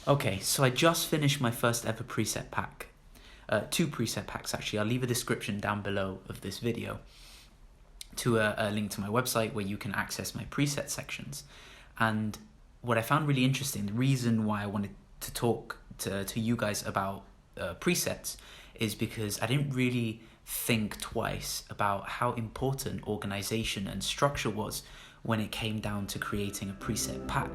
Okay, so I just finished my first ever preset pack. Two preset packs actually. I'll leave a description down below of this video to a link to my website where you can access my preset sections. And what I found really interesting, the reason why I wanted to talk to you guys about presets is because I didn't really think twice about how important organization and structure was when it came down to creating a preset pack.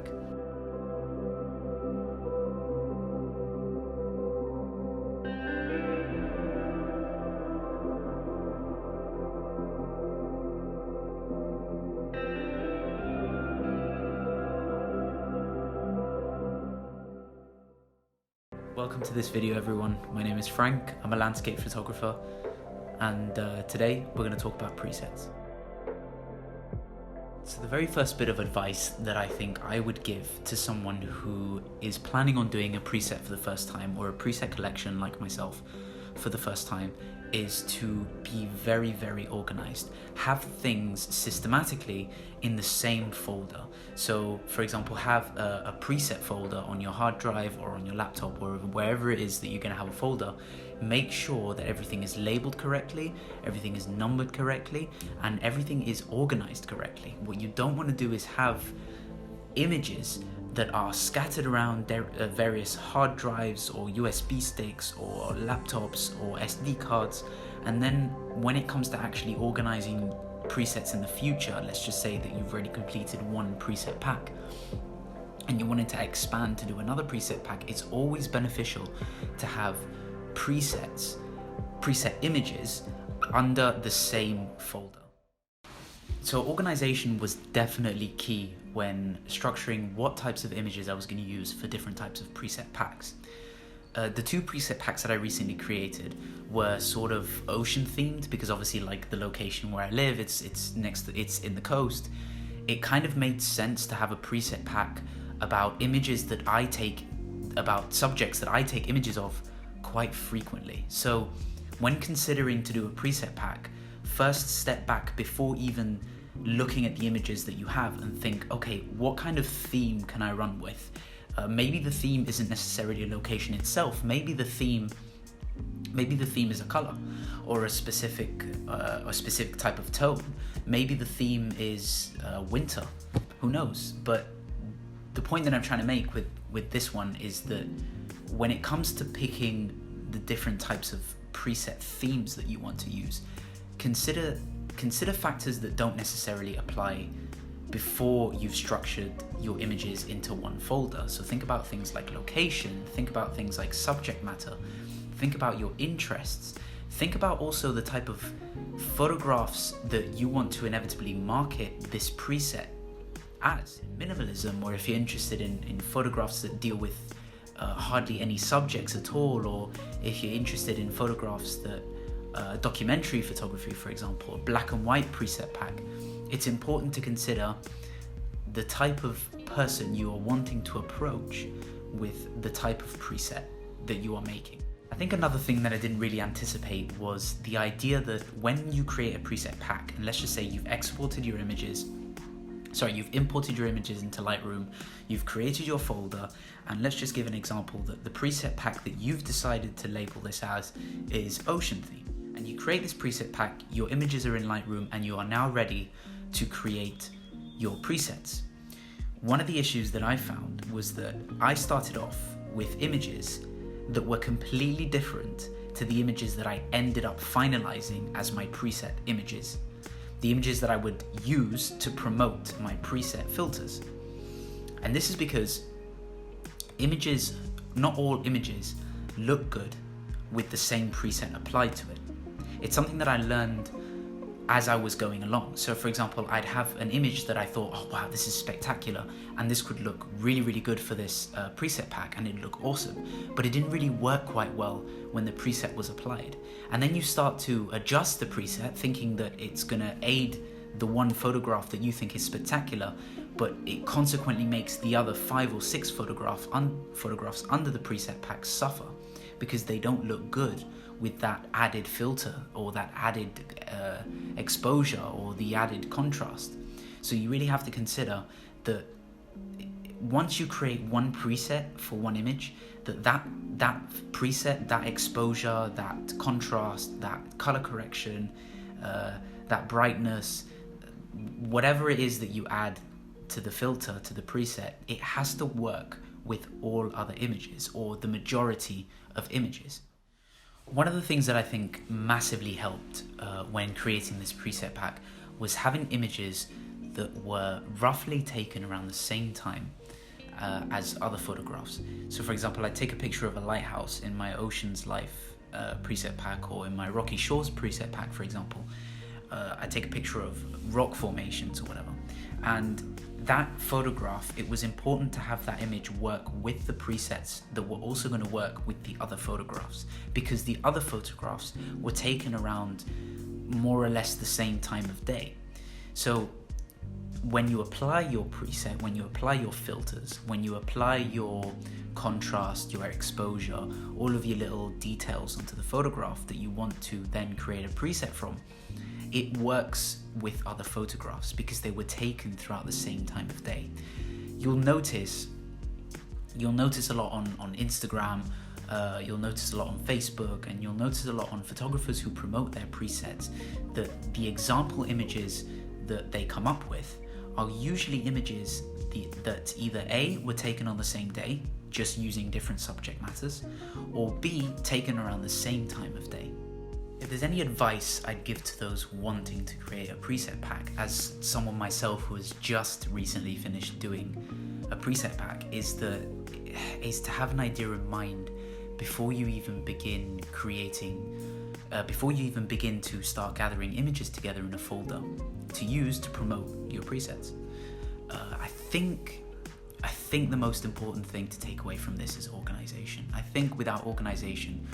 Welcome to this video, everyone. My name is Frank. I'm a landscape photographer, and today we're going to talk about presets. So the very first bit of advice that I think I would give to someone who is planning on doing a preset for the first time, or a preset collection like myself for the first time, is to be very, very organized. Have things systematically in the same folder. So for example, have a preset folder on your hard drive or on your laptop or wherever it is that you're going to have a folder. Make sure that everything is labeled correctly, everything is numbered correctly, and everything is organized correctly. What you don't want to do is have images that are scattered around various hard drives or USB sticks or laptops or SD cards, and then when it comes to actually organizing presets in the future, let's just say that you've already completed one preset pack and you wanted to expand to do another preset pack, it's always beneficial to have preset images under the same folder. So organization was definitely key when structuring what types of images I was going to use for different types of preset packs. The two preset packs that I recently created were sort of ocean themed, because obviously, like, the location where I live, it's in the coast. It kind of made sense to have a preset pack about images that I take, about subjects that I take images of quite frequently. So when considering to do a preset pack, first step back before even looking at the images that you have and think, okay, what kind of theme can I run with? Maybe the theme isn't necessarily a location itself. Maybe the theme is a color or a specific type of tone. Maybe the theme is winter. Who knows? But the point that I'm trying to make with this one is that when it comes to picking the different types of preset themes that you want to use, consider factors that don't necessarily apply before you've structured your images into one folder. So think about things like location, think about things like subject matter, think about your interests, think about also the type of photographs that you want to inevitably market this preset as. Minimalism, or if you're interested in photographs that deal with hardly any subjects at all, or if you're interested in photographs that documentary photography, for example, a black and white preset pack, it's important to consider the type of person you are wanting to approach with the type of preset that you are making. I think another thing that I didn't really anticipate was the idea that when you create a preset pack, and let's just say you've imported your images into Lightroom, you've created your folder, and let's just give an example that the preset pack that you've decided to label this as is ocean theme. And you create this preset pack, your images are in Lightroom, and you are now ready to create your presets. One of the issues that I found was that I started off with images that were completely different to the images that I ended up finalizing as my preset images, the images that I would use to promote my preset filters. And this is because not all images look good with the same preset applied to it. It's something that I learned as I was going along. So for example, I'd have an image that I thought, oh wow, this is spectacular, and this could look really, really good for this preset pack, and it'd look awesome, but it didn't really work quite well when the preset was applied. And then you start to adjust the preset, thinking that it's gonna aid the one photograph that you think is spectacular, but it consequently makes the other 5 or 6 photographs under the preset pack suffer because they don't look good with that added filter or that added exposure or the added contrast. So you really have to consider that once you create one preset for one image, that preset, that exposure, that contrast, that color correction, that brightness, whatever it is that you add to the filter, to the preset, it has to work with all other images, or the majority of images. One of the things that I think massively helped when creating this preset pack was having images that were roughly taken around the same time as other photographs. So for example, I take a picture of a lighthouse in my Ocean's Life preset pack, or in my Rocky Shores preset pack, for example. I take a picture of rock formations or whatever, and that photograph, it was important to have that image work with the presets that were also going to work with the other photographs, because the other photographs were taken around more or less the same time of day. So when you apply your preset, when you apply your filters, when you apply your contrast, your exposure, all of your little details onto the photograph that you want to then create a preset from, it works with other photographs because they were taken throughout the same time of day. You'll notice a lot on Instagram, you'll notice a lot on Facebook, and you'll notice a lot on photographers who promote their presets, that the example images that they come up with are usually images that either A, were taken on the same day, just using different subject matters, or B, taken around the same time of day. If there's any advice I'd give to those wanting to create a preset pack, as someone myself who has just recently finished doing a preset pack, is to have an idea in mind before you even begin creating, before you even begin to start gathering images together in a folder to use to promote your presets. I think the most important thing to take away from this is organization. I think without organization,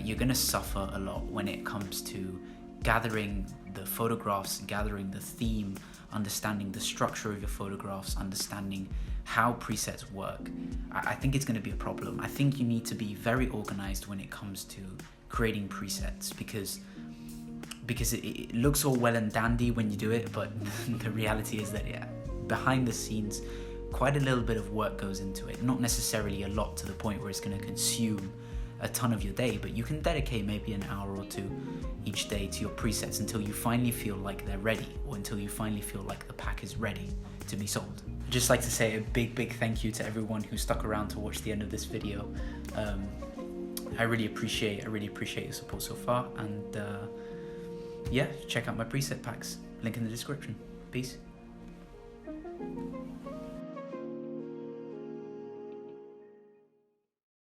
you're going to suffer a lot when it comes to gathering the photographs, gathering the theme, understanding the structure of your photographs, understanding how presets work. I think it's going to be a problem. I think you need to be very organized when it comes to creating presets, because it looks all well and dandy when you do it, but the reality is that behind the scenes, quite a little bit of work goes into it. Not necessarily a lot to the point where it's going to consume a ton of your day, but you can dedicate maybe an hour or two each day to your presets until you finally feel like they're ready, or until you finally feel like the pack is ready to be sold. I'd just like to say a big thank you to everyone who stuck around to watch the end of this video. I really appreciate your support so far, and yeah, check out my preset packs, link in the description. Peace.